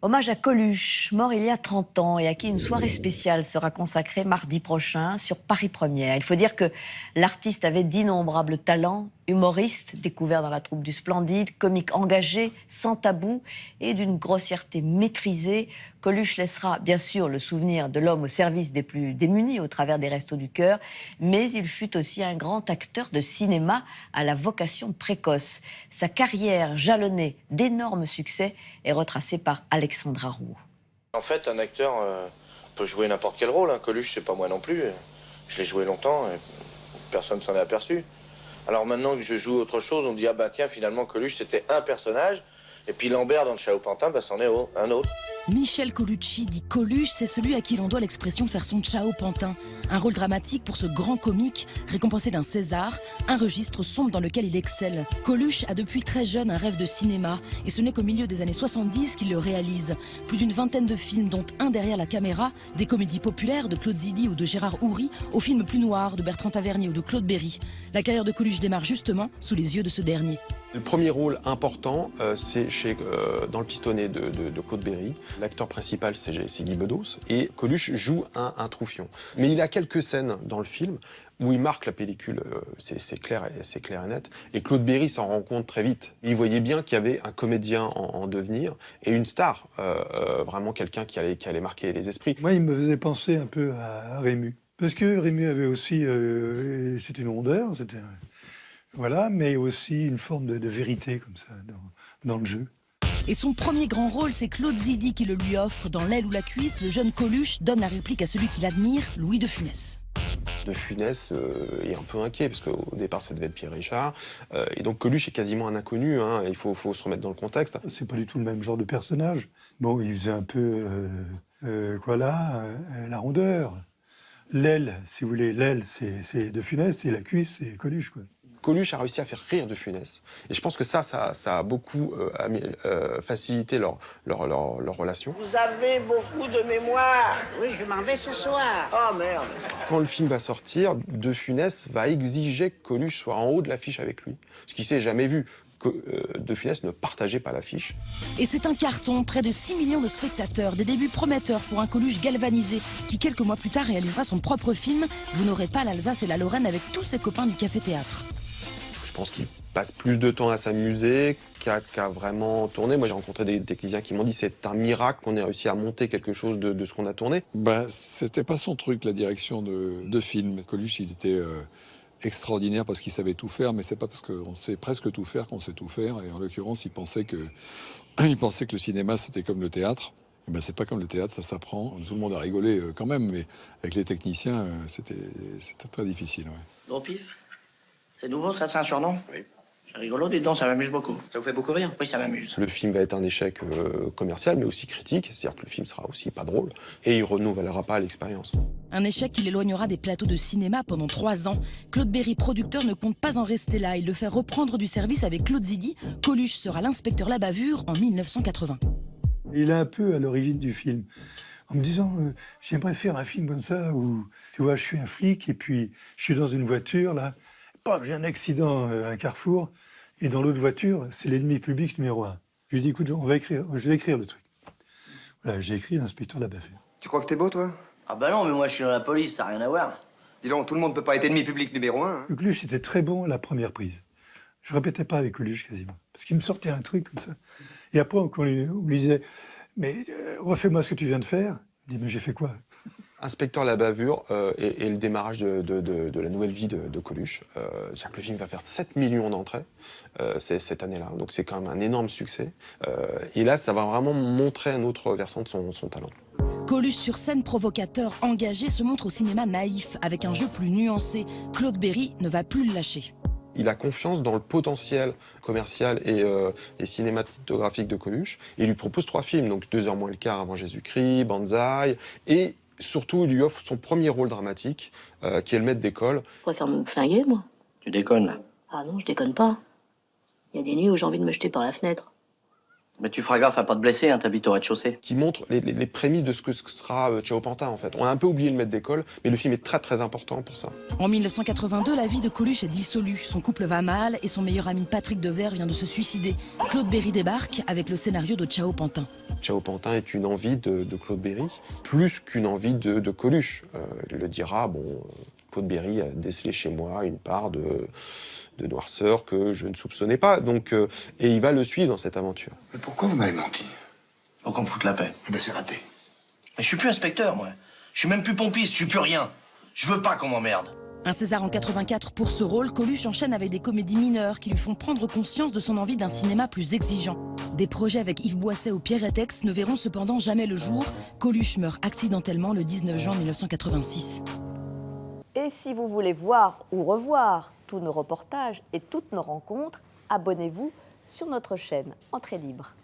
Hommage à Coluche, mort il y a 30 ans et à qui une soirée spéciale sera consacrée mardi prochain sur Paris Première. Il faut dire que l'artiste avait d'innombrables talents, humoriste, découvert dans la troupe du Splendide, comique engagé, sans tabou et d'une grossièreté maîtrisée. Coluche laissera bien sûr le souvenir de l'homme au service des plus démunis au travers des Restos du Cœur, mais il fut aussi un grand acteur de cinéma à la vocation précoce. Sa carrière jalonnée d'énormes succès est retracée par Alexandra Roux. En fait, un acteur peut jouer n'importe quel rôle. Coluche, c'est pas moi non plus. Je l'ai joué longtemps et personne s'en est aperçu. Alors maintenant que je joue autre chose, on dit ah bah tiens, finalement Coluche c'était un personnage. Et puis Lambert dans le Chat au Pantin, bah, c'en est un autre. Michel Colucci dit Coluche, c'est celui à qui l'on doit l'expression faire son Ciao Pantin. Un rôle dramatique pour ce grand comique, récompensé d'un César, un registre sombre dans lequel il excelle. Coluche a depuis très jeune un rêve de cinéma, et ce n'est qu'au milieu des années 70 qu'il le réalise. Plus d'une vingtaine de films, dont un derrière la caméra, des comédies populaires de Claude Zidi ou de Gérard Houry, aux films plus noirs de Bertrand Tavernier ou de Claude Berry. La carrière de Coluche démarre justement sous les yeux de ce dernier. Le premier rôle important, c'est dans Le Pistonnet de Claude Berry. L'acteur principal, c'est Guy Bedos. Et Coluche joue un troufion. Mais il a quelques scènes dans le film où il marque la pellicule, c'est clair et net. Et Claude Berry s'en rend compte très vite. Il voyait bien qu'il y avait un comédien en devenir et une star, vraiment quelqu'un qui allait marquer les esprits. Moi, il me faisait penser un peu à Rému. Parce que Rému avait aussi... c'est une rondeur, c'était... Voilà, mais aussi une forme de vérité comme ça dans le jeu. Et son premier grand rôle, c'est Claude Zidi qui le lui offre. Dans L'aile ou la cuisse, le jeune Coluche donne la réplique à celui qu'il admire, Louis de Funès. De Funès est un peu inquiet, parce qu'au départ, ça devait être Pierre Richard. Et donc Coluche est quasiment un inconnu, hein, il faut se remettre dans le contexte. C'est pas du tout le même genre de personnage. Bon, il faisait un peu, la rondeur. L'aile, si vous voulez, l'aile, c'est de Funès, et la cuisse, c'est Coluche, quoi. Coluche a réussi à faire rire de Funès. Et je pense que ça a beaucoup facilité leur relation. Vous avez beaucoup de mémoire. Oui, je m'en vais ce soir. Oh merde. Quand le film va sortir, De Funès va exiger que Coluche soit en haut de l'affiche avec lui. Ce qui s'est jamais vu. De Funès ne partageait pas l'affiche. Et c'est un carton, près de 6 millions de spectateurs, des débuts prometteurs pour un Coluche galvanisé, qui quelques mois plus tard réalisera son propre film « Vous n'aurez pas l'Alsace et la Lorraine » avec tous ses copains du Café-Théâtre. Je pense qu'il passe plus de temps à s'amuser qu'à vraiment tourner. Moi, j'ai rencontré des techniciens qui m'ont dit c'est un miracle qu'on ait réussi à monter quelque chose de ce qu'on a tourné. C'était pas son truc, la direction de film. Coluche, il était extraordinaire parce qu'il savait tout faire, mais c'est pas parce qu'on sait presque tout faire qu'on sait tout faire. Et en l'occurrence, il pensait que le cinéma, c'était comme le théâtre. Et c'est pas comme le théâtre, ça s'apprend. Tout le monde a rigolé quand même, mais avec les techniciens, c'était très difficile. Ouais. Gros pif. C'est nouveau, ça, c'est un surnom? Oui. C'est rigolo, dis donc, ça m'amuse beaucoup. Ça vous fait beaucoup rire? Oui, ça m'amuse. Le film va être un échec commercial, mais aussi critique. C'est-à-dire que le film sera aussi pas drôle. Et il renouvellera pas l'expérience. Un échec qui l'éloignera des plateaux de cinéma pendant 3 ans. Claude Berry, producteur, ne compte pas en rester là. Il le fait reprendre du service avec Claude Zidi. Coluche sera l'inspecteur La Bavure en 1980. Il est un peu à l'origine du film. En me disant, j'aimerais faire un film comme ça où, tu vois, je suis un flic et puis je suis dans une voiture, là. J'ai un accident à un carrefour, et dans l'autre voiture, c'est l'ennemi public numéro 1. Je lui dis, écoute, je vais écrire le truc. Voilà, j'ai écrit l'inspecteur La Bavure. Tu crois que t'es beau, toi? Ah bah non, mais moi je suis dans la police, ça n'a rien à voir. Dis donc, tout le monde peut pas être ennemi public numéro 1. Hein. Coluche était très bon à la première prise. Je répétais pas avec Coluche quasiment, parce qu'il me sortait un truc comme ça. Et après, on lui disait, mais refais-moi ce que tu viens de faire. Il dit, mais j'ai fait quoi? Inspecteur La Bavure et le démarrage de la nouvelle vie de Coluche. C'est-à-dire que le film va faire 7 millions d'entrées cette année-là. Donc c'est quand même un énorme succès. Et là, ça va vraiment montrer un autre versant de son talent. Coluche sur scène provocateur, engagé, se montre au cinéma naïf, avec un jeu plus nuancé. Claude Berry ne va plus le lâcher. Il a confiance dans le potentiel commercial et cinématographique de Coluche. Et il lui propose 3 films, donc 2 heures moins le quart avant Jésus-Christ, Banzai, et surtout il lui offre son premier rôle dramatique, qui est le maître d'école. Je préfère me flinguer, moi. Tu déconnes, là. Ah non, je déconne pas. Il y a des nuits où j'ai envie de me jeter par la fenêtre. Mais tu feras gaffe à pas te blesser, hein, t'habites au rez-de-chaussée. Qui montre les prémices de ce que sera Ciao Pantin, en fait. On a un peu oublié le maître d'école, mais le film est très très important pour ça. En 1982, la vie de Coluche est dissolue. Son couple va mal et son meilleur ami Patrick Devers vient de se suicider. Claude Berry débarque avec le scénario de Ciao Pantin. Ciao Pantin est une envie de Claude Berry, plus qu'une envie de Coluche. Il le dira, Claude Berry a décelé chez moi une part de noirceur que je ne soupçonnais pas. Donc, et il va le suivre dans cette aventure. Mais pourquoi vous m'avez menti? Pour qu'on me foute la paix. Eh ben c'est raté. Mais je suis plus inspecteur, moi. Je suis même plus pompiste, je suis plus rien. Je veux pas qu'on m'emmerde. Un César en 84 pour ce rôle, Coluche enchaîne avec des comédies mineures qui lui font prendre conscience de son envie d'un cinéma plus exigeant. Des projets avec Yves Boisset ou Pierre Etex ne verront cependant jamais le jour. Coluche meurt accidentellement le 19 juin 1986. Et si vous voulez voir ou revoir tous nos reportages et toutes nos rencontres, abonnez-vous sur notre chaîne Entrée Libre.